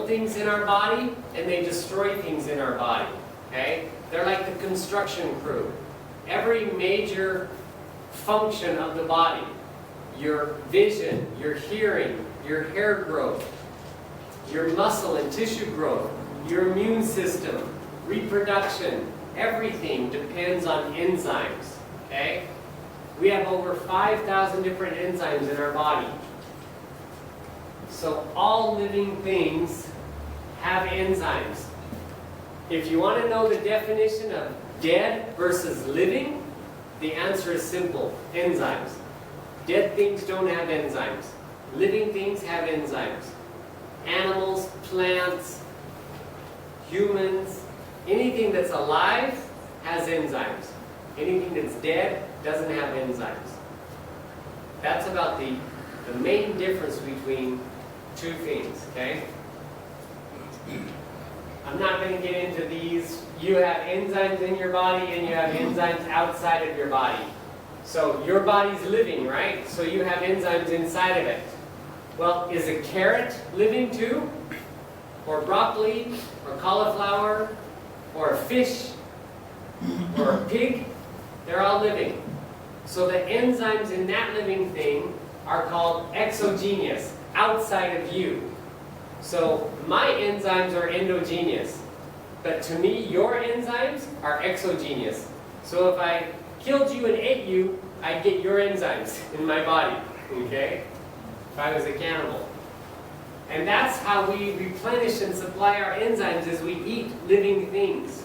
build things in our body and they destroy things in our body. Okay? They're like the construction crew. Every major function of the body, your vision, your hearing, your hair growth, your muscle and tissue growth, your immune system, reproduction, everything depends on enzymes. Okay? We have over 5,000 different enzymes in our body. So all living things have enzymes. If you want to know the definition of dead versus living, the answer is simple: enzymes. Dead things don't have enzymes. Living things have enzymes. Animals, plants, humans, anything that's alive has enzymes. Anything that's dead doesn't have enzymes. That's about the main difference between two things, okay? I'm not going to get into these. You have enzymes in your body and you have enzymes outside of your body. So your body's living, right? So you have enzymes inside of it. Well, is a carrot living too? Or broccoli? Or cauliflower? Or a fish? Or a pig? They're all living. So the enzymes in that living thing are called exogenous, outside of you. So my enzymes are endogenous. But to me, your enzymes are exogenous. So if I killed you and ate you, I'd get your enzymes in my body, okay? If I was a cannibal. And that's how we replenish and supply our enzymes, is we eat living things.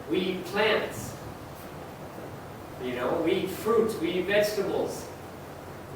We eat plants. You know, we eat fruits, we eat vegetables.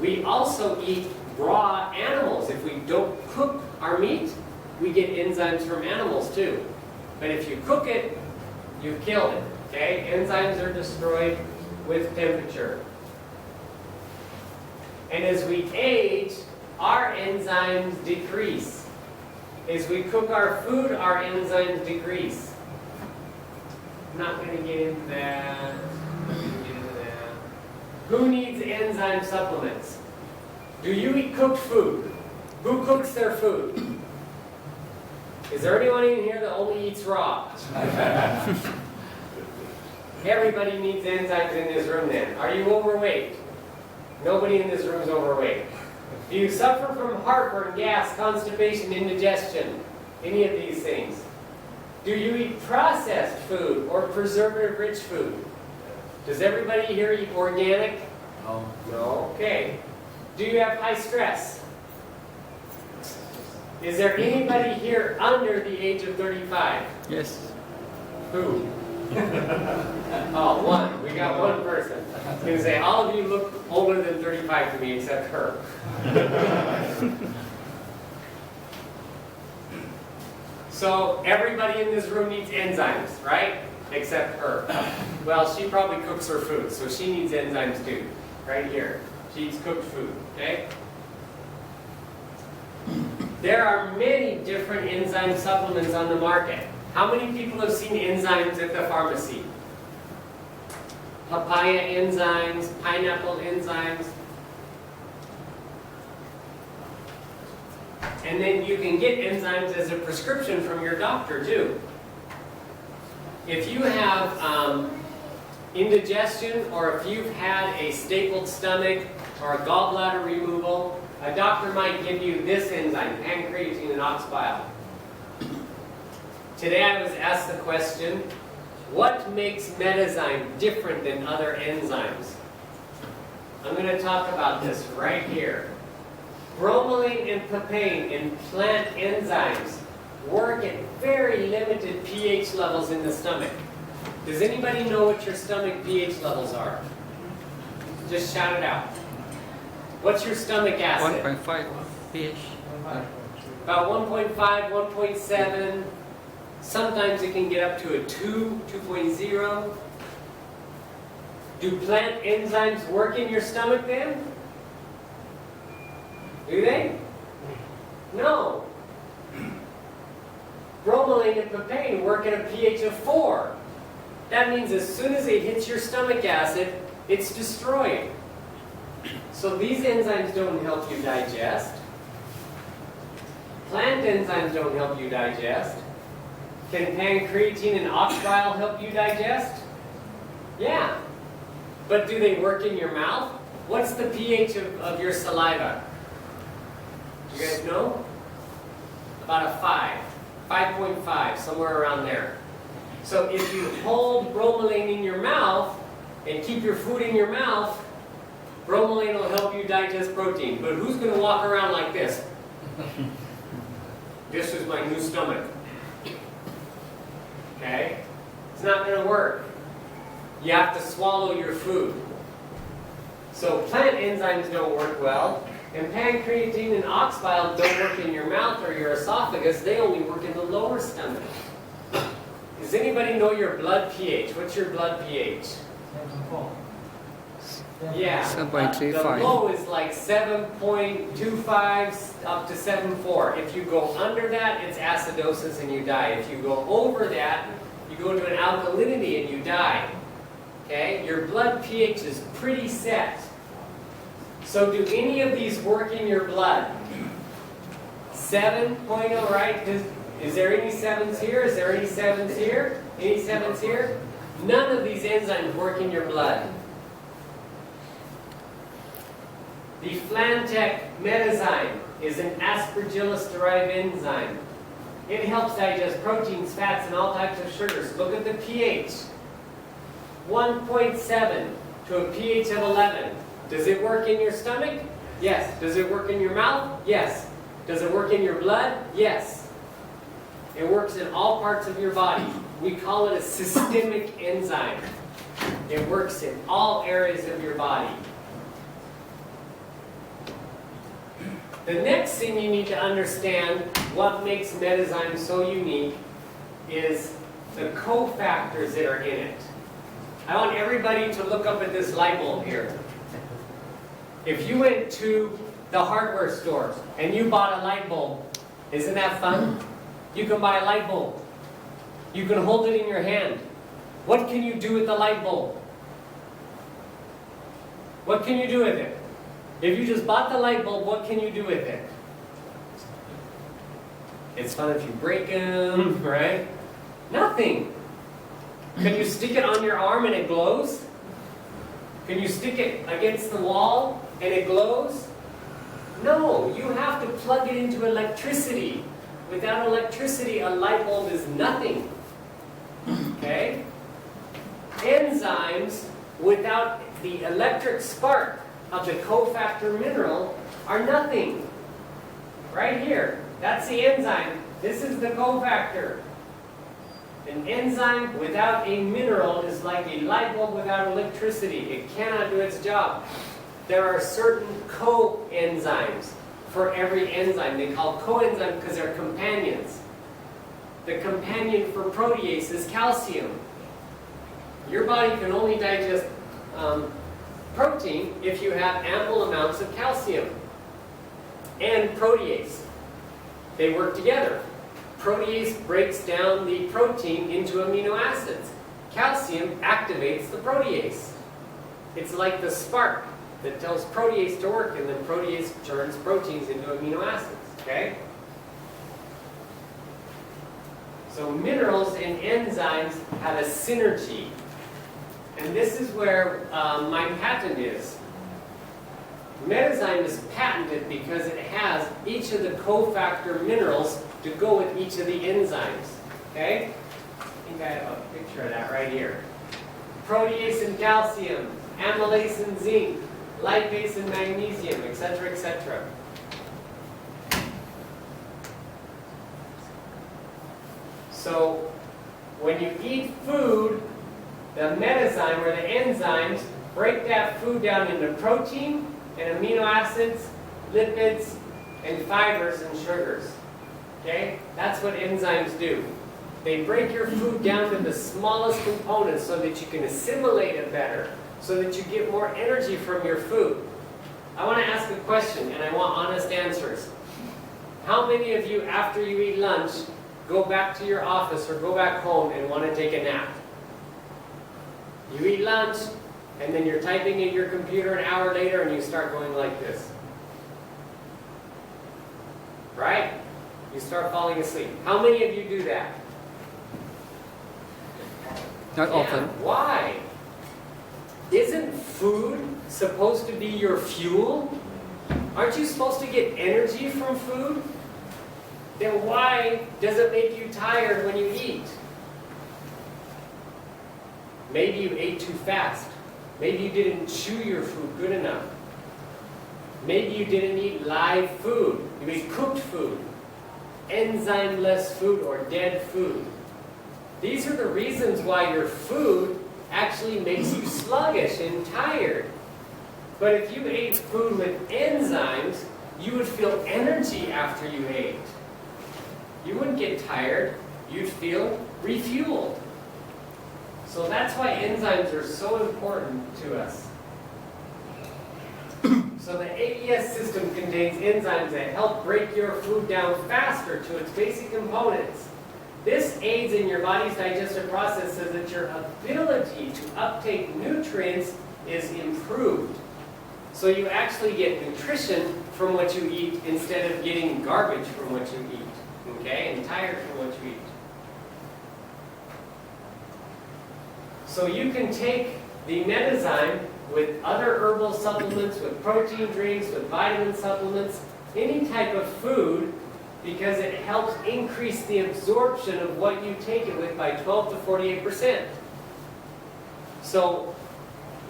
We also eat raw animals. If we don't cook our meat, we get enzymes from animals too. But if you cook it, you've killed it. Okay? Enzymes are destroyed with temperature. And as we age, our enzymes decrease. As we cook our food, our enzymes decrease. I'm not going to get into that. Who needs enzyme supplements? Do you eat cooked food? Who cooks their food? Is there anyone in here that only eats raw? Everybody needs enzymes in this room then. Are you overweight? Nobody in this room is overweight. Do you suffer from heartburn, gas, constipation, indigestion? Any of these things? Do you eat processed food or preservative-rich food? Does everybody here eat organic? No. No? Okay. Do you have high stress? Is there anybody here under the age of 35? Yes. Who? Oh, one. We got one person. I was going to say, all of you look older than 35 to me except her. So everybody in this room needs enzymes, right? Except her. Well, she probably cooks her food, so she needs enzymes too. Right here. She eats cooked food, okay? There are many different enzyme supplements on the market. How many people have seen enzymes at the pharmacy? Papaya enzymes, pineapple enzymes. And then you can get enzymes as a prescription from your doctor too. If you have indigestion, or if you've had a stapled stomach or a gallbladder removal, a doctor might give you this enzyme, pancreatine and ox bile. Today I was asked the question, what makes Metazyme different than other enzymes? I'm going to talk about this right here. Bromelain and papain in plant enzymes work at very limited pH levels in the stomach. Does anybody know what your stomach pH levels are? Just shout it out. What's your stomach acid? 1.5 pH. About 1.5, 1.7. Sometimes it can get up to a 2, 2.0. Do plant enzymes work in your stomach then? Do they? No. Bromelain and papain work at a pH of 4. That means as soon as it hits your stomach acid, it's destroyed. So these enzymes don't help you digest. Plant enzymes don't help you digest. Can pancreatine and ox bile help you digest? Yeah. But do they work in your mouth? What's the pH of your saliva? You guys know? About a 5. 5.5, somewhere around there. So if you hold bromelain in your mouth and keep your food in your mouth, bromelain will help you digest protein. But who's going to walk around like this? This is my new stomach. Okay? It's not going to work. You have to swallow your food. So plant enzymes don't work well, and pancreatine and ox bile don't work in your mouth or your esophagus. They only work in the lower stomach. Does anybody know your blood pH? What's your blood pH? 7.4. Yeah, 7.35. the low is like 7.25 up to 7.4. If you go under that, it's acidosis and you die. If you go over that, you go to an alkalinity and you die. Okay? Your blood pH is pretty set. So do any of these work in your blood? 7.0, right? Is there any 7s here? Is there any 7s here? Any 7s here? None of these enzymes work in your blood. The Flantec Metazyme is an aspergillus-derived enzyme. It helps digest proteins, fats, and all types of sugars. Look at the pH. 1.7 to a pH of 11. Does it work in your stomach? Yes. Does it work in your mouth? Yes. Does it work in your blood? Yes. It works in all parts of your body. We call it a systemic enzyme. It works in all areas of your body. The next thing you need to understand, what makes Metazyme so unique, is the cofactors that are in it. I want everybody to look up at this light bulb here. If you went to the hardware store and you bought a light bulb, isn't that fun? You can buy a light bulb. You can hold it in your hand. What can you do with the light bulb? What can you do with it? If you just bought the light bulb, what can you do with it? It's fun if you break them, right? Nothing. Can you stick it on your arm and it glows? Can you stick it against the wall and it glows? No, you have to plug it into electricity. Without electricity, a light bulb is nothing. Okay? Enzymes, without the electric spark of the cofactor mineral, are nothing. Right here. That's the enzyme. This is the cofactor. An enzyme without a mineral is like a light bulb without electricity. It cannot do its job. There are certain coenzymes for every enzyme. They call coenzymes because they're companions. The companion for protease is calcium. Your body can only digest protein if you have ample amounts of calcium and protease. They work together. Protease breaks down the protein into amino acids. Calcium activates the protease. It's like the spark that tells protease to work, and then protease turns proteins into amino acids. Okay? So minerals and enzymes have a synergy. And this is where my patent is. Metazyme is patented because it has each of the cofactor minerals to go with each of the enzymes. Okay? I think I have a picture of that right here. Protease and calcium, amylase and zinc, lipase and magnesium, etc., etc. So, when you eat food, the metazyme or the enzymes break that food down into protein and amino acids, lipids, and fibers and sugars. Okay? That's what enzymes do. They break your food down to the smallest components so that you can assimilate it better, so that you get more energy from your food. I want to ask a question, and I want honest answers. How many of you, after you eat lunch, go back to your office or go back home and want to take a nap? You eat lunch, and then you're typing in your computer an hour later and you start going like this. Right? You start falling asleep. How many of you do that? Not Yeah, often. why? Isn't food supposed to be your fuel? Aren't you supposed to get energy from food? Then why does it make you tired when you eat? Maybe you ate too fast. Maybe you didn't chew your food good enough. Maybe you didn't eat live food. You ate cooked food, enzyme-less food, or dead food. These are the reasons why your food actually makes you sluggish and tired. But if you ate food with enzymes, you would feel energy after you ate. You wouldn't get tired. You'd feel refueled. So that's why enzymes are so important to us. So the AES system contains enzymes that help break your food down faster to its basic components. This aids in your body's digestive process so that your ability to uptake nutrients is improved. So you actually get nutrition from what you eat instead of getting garbage from what you eat, okay, and tired from what you eat. So you can take the Metazyme with other herbal supplements, with protein drinks, with vitamin supplements, any type of food, because it helps increase the absorption of what you take it with by 12 to 48%. So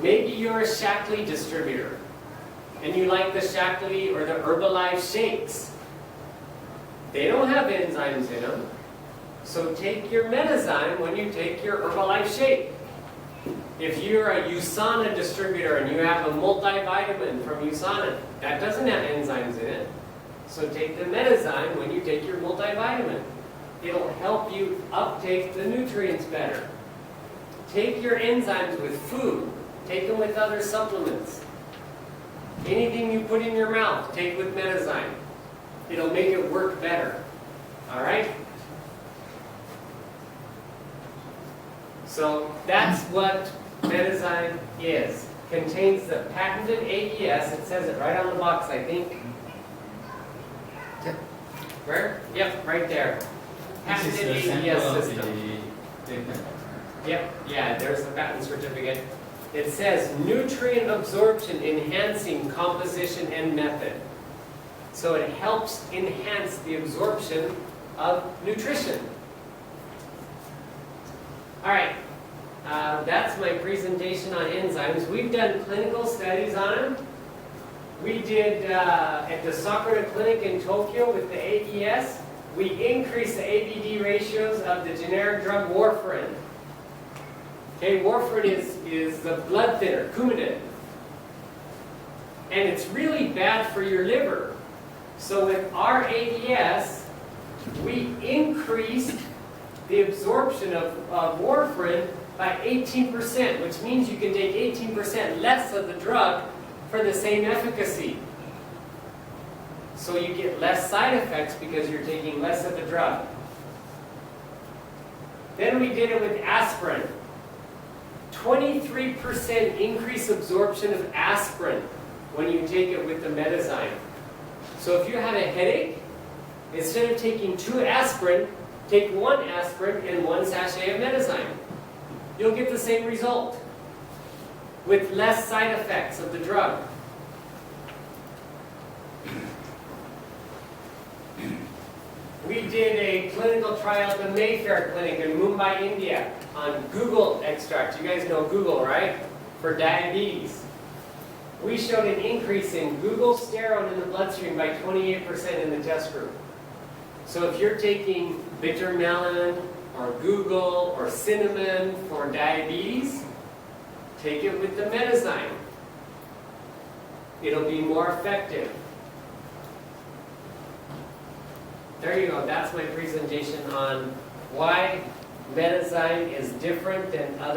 maybe you're a Shaklee distributor, and you like the Shaklee or the Herbalife shakes. They don't have enzymes in them. So take your Metazyme when you take your Herbalife shake. If you're a USANA distributor and you have a multivitamin from USANA, that doesn't have enzymes in it. So take the Metazyme when you take your multivitamin. It'll help you uptake the nutrients better. Take your enzymes with food. Take them with other supplements. Anything you put in your mouth, take with Metazyme. It'll make it work better. All right? So that's what Metazyme is. Contains the patented AES. It says it right on the box, I think. Yep. Where? Yep, right there. Patented AES system. Yep, yeah, there's the patent certificate. It says nutrient absorption enhancing composition and method. So it helps enhance the absorption of nutrition. All right, that's my presentation on enzymes. We've done clinical studies on them. We did at the Sakura Clinic in Tokyo with the AES. We increased the ABD ratios of the generic drug warfarin. Okay, warfarin is the blood thinner, Coumadin. And it's really bad for your liver. So with our AES, we increased the absorption of warfarin by 18%, which means you can take 18% less of the drug for the same efficacy. So you get less side effects because you're taking less of the drug. Then we did it with aspirin. 23% increase absorption of aspirin when you take it with the Metazyme. So if you have a headache, instead of taking 2 aspirin, take 1 aspirin and 1 sachet of Metazyme. You'll get the same result with less side effects of the drug. We did a clinical trial at the Mayfair Clinic in Mumbai, India on Google extract. You guys know Google, right? For diabetes. We showed an increase in Google sterone in the bloodstream by 28% in the test group. So if you're taking bitter melon or Google or cinnamon for diabetes, take it with the Metazyme. It'll be more effective. There you go. That's my presentation on why Metazyme is different than other